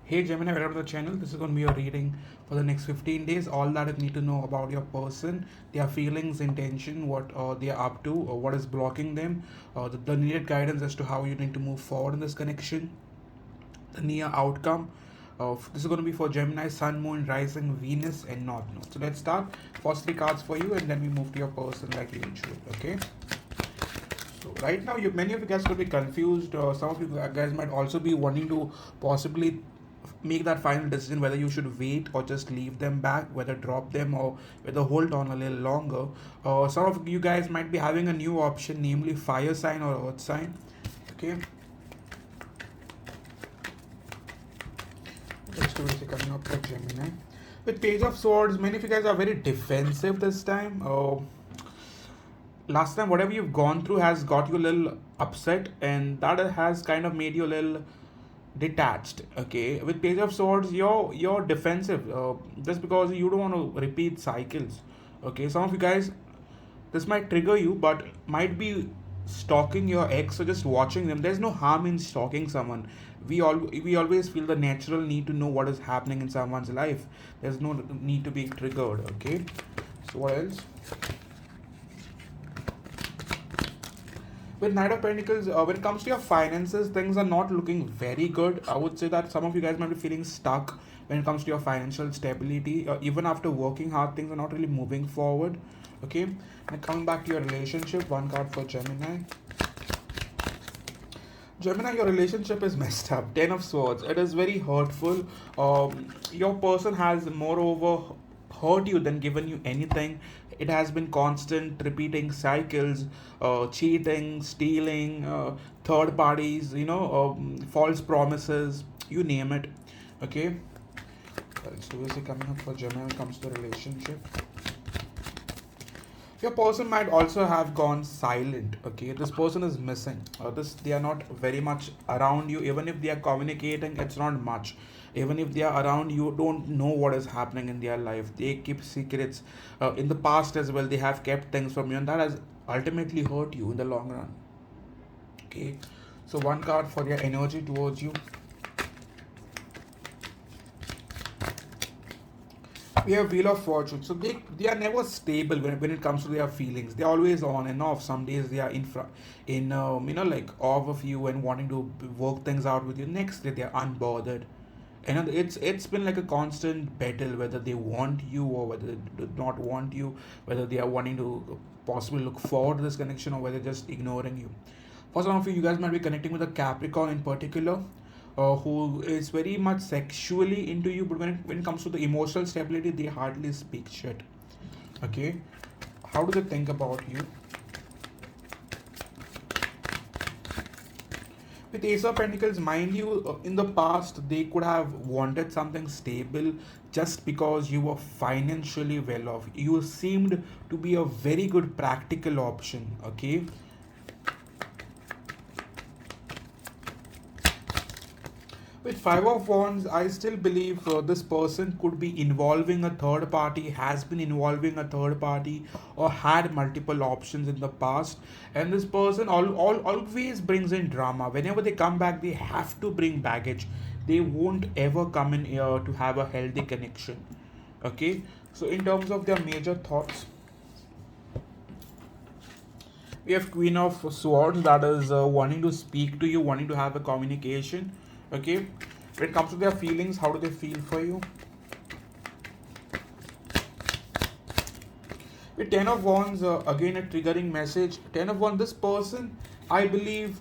Hey Gemini, welcome to the channel. This is going to be your reading for the next 15 days. All that you need to know about your person, their feelings, intention, what they are up to, or what is blocking them, the needed guidance as to how you need to move forward in this connection, the near outcome. This is going to be for Gemini, Sun, Moon, Rising, Venus, and North Node. So let's start. First three cards for you, and then we move to your person like usual. Okay. So right now, many of you guys could be confused. Some of you guys might also be wanting to possibly make that final decision whether you should wait or just leave them back, whether drop them or whether hold on a little longer. Some of you guys might be having a new option, namely fire sign or earth sign. Okay. Let's do it coming up for Gemini. With Page of Swords, many of you guys are very defensive this time. Last time whatever you've gone through has got you a little upset, and that has kind of made you a little detached. Okay, with Page of Swords, you're defensive, just because you don't want to repeat cycles. Okay, some of you guys, this might trigger you, but might be stalking your ex or just watching them. There's no harm in stalking someone. We always feel the natural need to know what is happening in someone's life. There's no need to be triggered. Okay, so what else? With Knight of Pentacles, when it comes to your finances, things are not looking very good. I would say that some of you guys might be feeling stuck when it comes to your financial stability. Even after working hard, things are not really moving forward. Okay, and coming back to your relationship, one card for Gemini. Gemini, your relationship is messed up. Ten of Swords. It is very hurtful. Your person has moreover hurt you than given you anything. It has been constant repeating cycles, cheating, stealing, third parties, false promises, you name it. Okay. So is it coming up for Gemini when it comes to the relationship? Your person might also have gone silent. Okay, this person is missing. They are not very much around you. Even if they are communicating, it's not much. Even if they are around, you don't know what is happening in their life. They keep secrets. In the past as well, they have kept things from you, and that has ultimately hurt you in the long run. Okay, so one card for your energy towards you. We have Wheel of Fortune. So they are never stable when it comes to their feelings. They're always on and off. Some days they are like off of you and wanting to work things out with you. Next day they're unbothered. And it's been like a constant battle whether they want you or whether they do not want you, whether they are wanting to possibly look forward to this connection or whether they're just ignoring you. For some of you, you guys might be connecting with a Capricorn in particular, who is very much sexually into you, but when it comes to the emotional stability, they hardly speak shit. Okay, how do they think about you? With Ace of Pentacles, mind you, in the past they could have wanted something stable just because you were financially well off. You seemed to be a very good practical option. Okay, with Five of Wands, I still believe this person could be involving a third party, has been involving a third party, or had multiple options in the past. And this person always brings in drama. Whenever they come back, they have to bring baggage. They won't ever come in here to have a healthy connection. Okay, so in terms of their major thoughts, we have Queen of Swords, that is wanting to speak to you, wanting to have a communication. Okay, when it comes to their feelings, how do they feel for you? With Ten of Wands, again a triggering message. Ten of Wands, this person, I believe,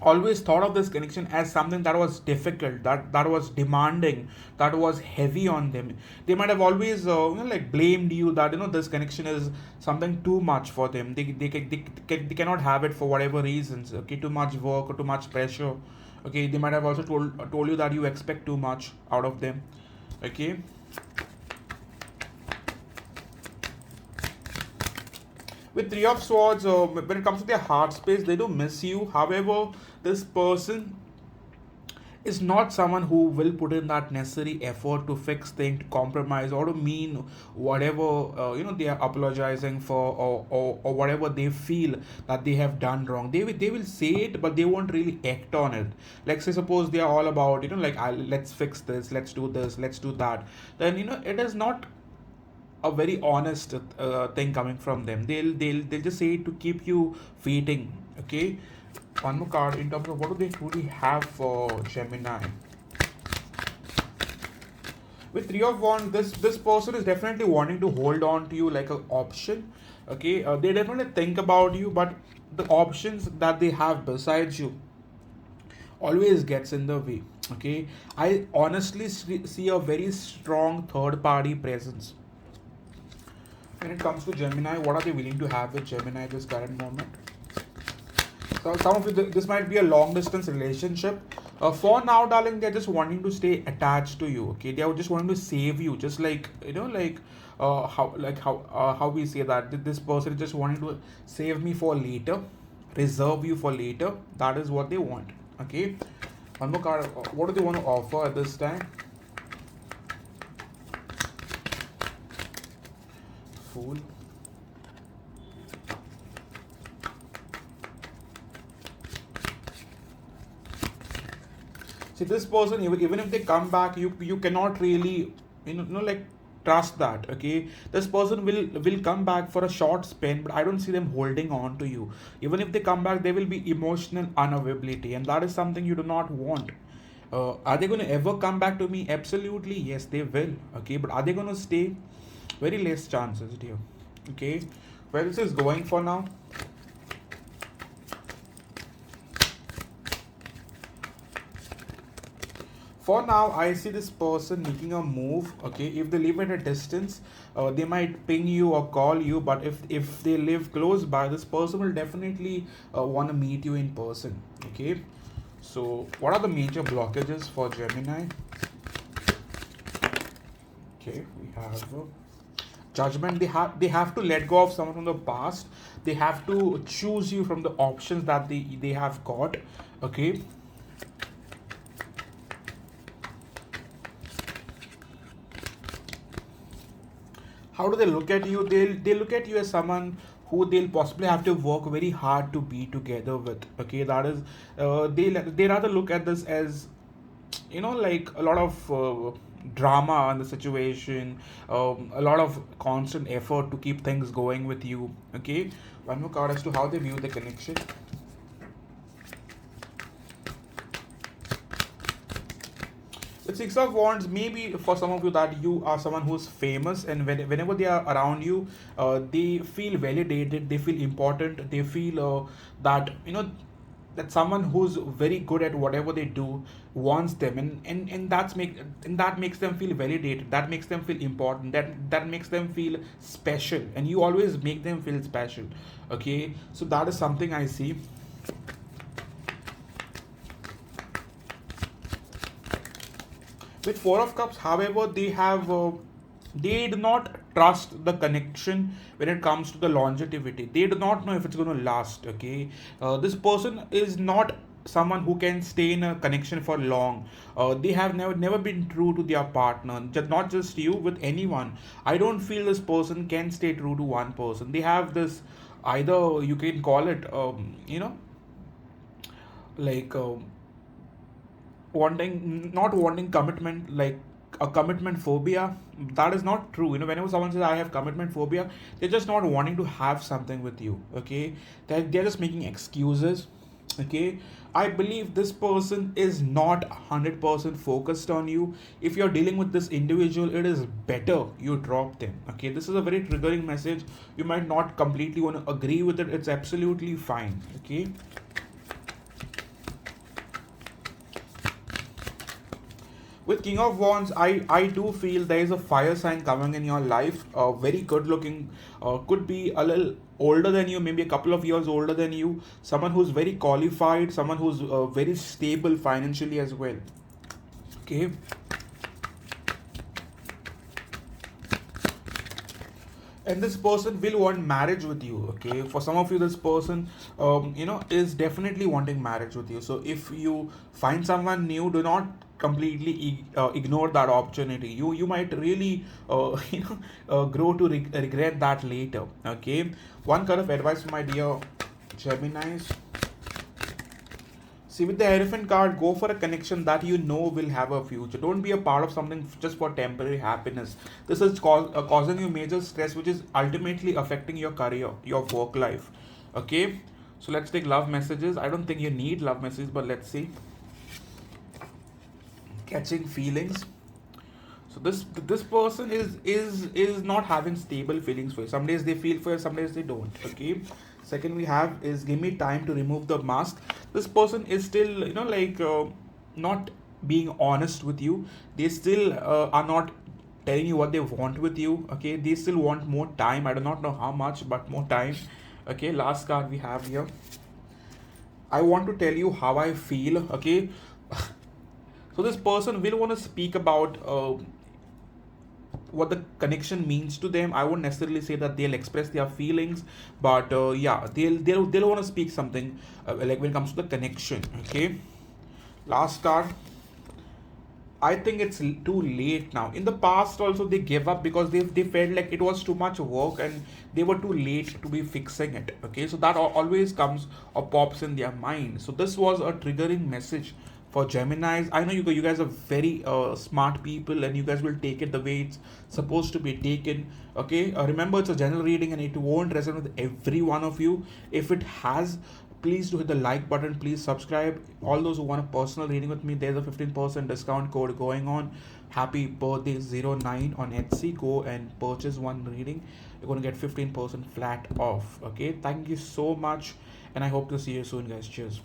always thought of this connection as something that was difficult, that was demanding, that was heavy on them. They might have always like blamed you that this connection is something too much for them. They cannot have it for whatever reasons. Okay, too much work or too much pressure. Okay, they might have also told you that you expect too much out of them. Okay, with Three of Swords, when it comes to their heart space, they do miss you. However, this person is not someone who will put in that necessary effort to fix things, to compromise, or to mean whatever they are apologizing for, or whatever they feel that they have done wrong. They will say it, but they won't really act on it. Like, say suppose they are all about, like, let's fix this, let's do this, let's do that. Then it is not a very honest thing coming from them. They'll just say it to keep you waiting. Okay, one more card in terms of what do they truly have for Gemini. With Three of Wands, this person is definitely wanting to hold on to you like an option. Okay, they definitely think about you, but the options that they have besides you always gets in the way. Okay, I honestly see a very strong third party presence when it comes to Gemini. What are they willing to have with Gemini at this current moment? So some of you, this might be a long distance relationship. For now, darling, they're just wanting to stay attached to you. Okay, they are just wanting to save you, just like how we say that this person is just wanting to save me for later, reserve you for later. That is what they want. Okay, one more card. What do they want to offer at this time? Fool. See, this person, even if they come back, you cannot really like trust that. Okay, this person will come back for a short span, but I don't see them holding on to you. Even if they come back, there will be emotional unavailability, and that is something you do not want. Are they going to ever come back to me? Absolutely, yes, they will. Okay, but are they going to stay? Very less chances, dear. Okay, where this is going for now? For now, I see this person making a move. Okay, if they live at a distance, they might ping you or call you, but if they live close by, this person will definitely want to meet you in person. Okay, so what are the major blockages for Gemini? Okay, we have Judgment. They have to let go of someone from the past. They have to choose you from the options that they have got. Okay, how do they look at you? They look at you as someone who they'll possibly have to work very hard to be together with. Okay, that is, they rather look at this as, like a lot of drama in the situation, a lot of constant effort to keep things going with you. Okay, one more card as to how they view the connection. With Six of Wands, maybe for some of you that you are someone who's famous, and whenever they are around you, they feel validated, they feel important, they feel that that someone who's very good at whatever they do wants them, and that makes them feel validated, that makes them feel important, that makes them feel special, and you always make them feel special. Okay, so that is something I see. With Four of Cups, however, they do not trust the connection when it comes to the longevity. They do not know if it's going to last. Okay, this person is not someone who can stay in a connection for long. They have never been true to their partner. Not just you, with anyone. I don't feel this person can stay true to one person. They have this, either you can call it like wanting not wanting commitment, like a commitment phobia. That is not true. Whenever someone says I have commitment phobia, they're just not wanting to have something with you. Okay, they're just making excuses. Okay, I believe this person is not 100% focused on you. If you're dealing with this individual, it is better you drop them. Okay, this is a very triggering message. You might not completely want to agree with it, it's absolutely fine. Okay, with King of Wands, I do feel there is a fire sign coming in your life. Very good looking, could be a little older than you, maybe a couple of years older than you. Someone who's very qualified, someone who's very stable financially as well. Okay, and this person will want marriage with you. Okay, for some of you, this person is definitely wanting marriage with you. So if you find someone new, do not completely ignore that opportunity. You might really grow to regret that later. Okay, one kind of advice, my dear Geminis. See, with the Hierophant card, go for a connection that you know will have a future. Don't be a part of something just for temporary happiness. This is causing you major stress, which is ultimately affecting your career, your work life. Okay, so let's take love messages. I don't think you need love messages, but let's see. Catching feelings. So this person is not having stable feelings for you. Some days they feel for you, some days they don't. Okay. Second we have is give me time to remove the mask. This person is still not being honest with you. They still are not telling you what they want with you. Okay. They still want more time. I do not know how much, but more time. Okay. Last card we have here. I want to tell you how I feel. Okay. So this person will want to speak about what the connection means to them. I won't necessarily say that they'll express their feelings, but yeah, they'll want to speak something like when it comes to the connection. Okay, last card. I think it's too late now. In the past, also they gave up because they felt like it was too much work and they were too late to be fixing it. Okay, so that always comes or pops in their mind. So this was a triggering message for Gemini's. I know you guys are very smart people and you guys will take it the way it's supposed to be taken. Okay, remember it's a general reading and it won't resonate with every one of you. If it has, please do hit the like button, please subscribe. All those who want a personal reading with me, there's a 15% discount code going on. Happy birthday 09 on Etsy. Go and purchase one reading, you're going to get 15% flat off. Okay, thank you so much and I hope to see you soon, guys. Cheers.